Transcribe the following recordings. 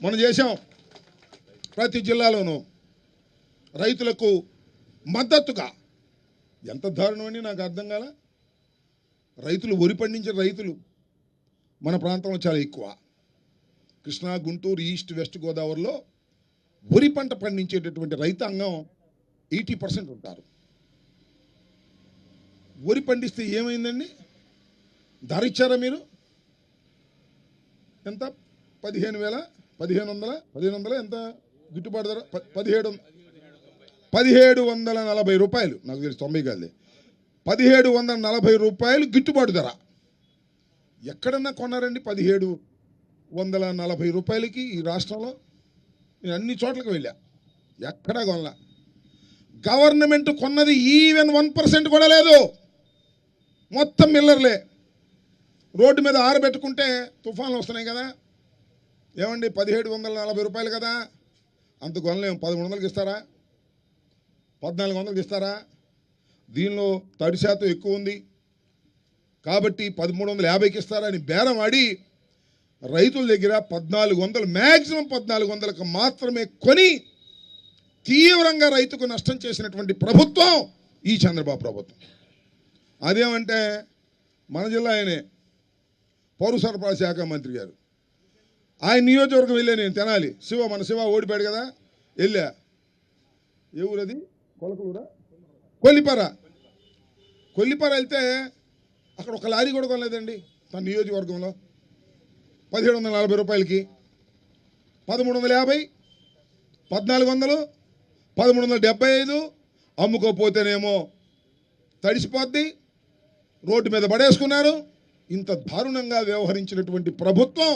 మనం చేశాం. ప్రతి జిల్లాలోనూ రైతులకు మద్దతుగా ఎంత దారుణం అని నాకు అర్థం కాల. రైతులు వరి పండించే రైతులు మన ప్రాంతంలో చాలా ఎక్కువ. కృష్ణా, గుంటూరు, ఈస్ట్, వెస్ట్ గోదావరిలో వరి పంట పండించేటటువంటి రైతాంగం 80% ఉంటారు. వరి పండిస్తే ఏమైందండి? ధర ఇచ్చారా మీరు? ఎంత? 15,000 ఎంత గిట్టుబాటు ధర? 1740 రూపాయలు. నాకు తెలిసి 90 కాదు, 1740 రూపాయలు గిట్టుబాటు ధర. ఎక్కడన్నా కొన్నారండి 1740 రూపాయలకి ఈ రాష్ట్రంలో? నేను అన్ని చోట్లకి వెళ్ళా, ఎక్కడా కొనలా. గవర్నమెంట్ కొన్నది ఈవెన్ 1% కూడా లేదు. మొత్తం మిల్లర్లే. రోడ్డు మీద ఆరబెట్టుకుంటే తుఫాన్లు వస్తున్నాయి కదా, ఏమండి 1740 రూపాయలు కదా, అంత కొనలేము. 1300కి ఇస్తారా? 1400కి ఇస్తారా? దీనిలో తడి శాతం ఎక్కువ ఉంది కాబట్టి 1350కి ఇస్తారా అని బేరం ఆడి రైతుల దగ్గర 1400, మ్యాక్సిమం 1400కి మాత్రమే కొని తీవ్రంగా రైతుకు నష్టం చేసినటువంటి ప్రభుత్వం ఈ చంద్రబాబు ప్రభుత్వం. అదేమంటే మన జిల్లా ఆయనే పౌర సరఫరా శాఖ మంత్రి గారు. ఆయన నియోజకవర్గం వెళ్ళా నేను, తెనాలి. మన శివ ఓడిపోయాడు కదా, వెళ్ళా. ఏ ఊరది? కొలకలూరా? కొల్లిపార వెళ్తే అక్కడ ఒక లారీ కూడా కొనలేదండి తన నియోజకవర్గంలో. 1740 రూపాయలకి 1350, 1400, 1375 అమ్ముకోపోతేనేమో తడిసిపోద్ది, రోడ్డు మీద పడేసుకున్నారు. ఇంత దారుణంగా వ్యవహరించినటువంటి ప్రభుత్వం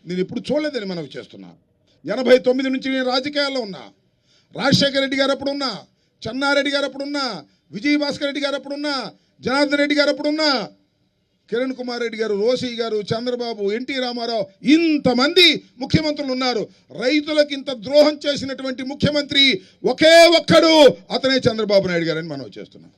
నేను ఎప్పుడు చూడలేదని మనవి చేస్తున్నా. 89 నుంచి నేను రాజకీయాల్లో ఉన్నా. రాజశేఖర రెడ్డి గారు అప్పుడున్నా, చెన్నారెడ్డి గారు అప్పుడున్నా, విజయభాస్కర్ రెడ్డి గారు అప్పుడున్నా, జనార్దన్ రెడ్డి గారు అప్పుడున్నా, కిరణ్ కుమార్ రెడ్డి గారు, రోసి గారు, చంద్రబాబు, ఎన్టీ రామారావు, ఇంతమంది ముఖ్యమంత్రులు ఉన్నారు. రైతులకు ఇంత ద్రోహం చేసినటువంటి ముఖ్యమంత్రి ఒకే ఒక్కడు, అతనే చంద్రబాబు నాయుడు గారని మనం చేస్తున్నాం.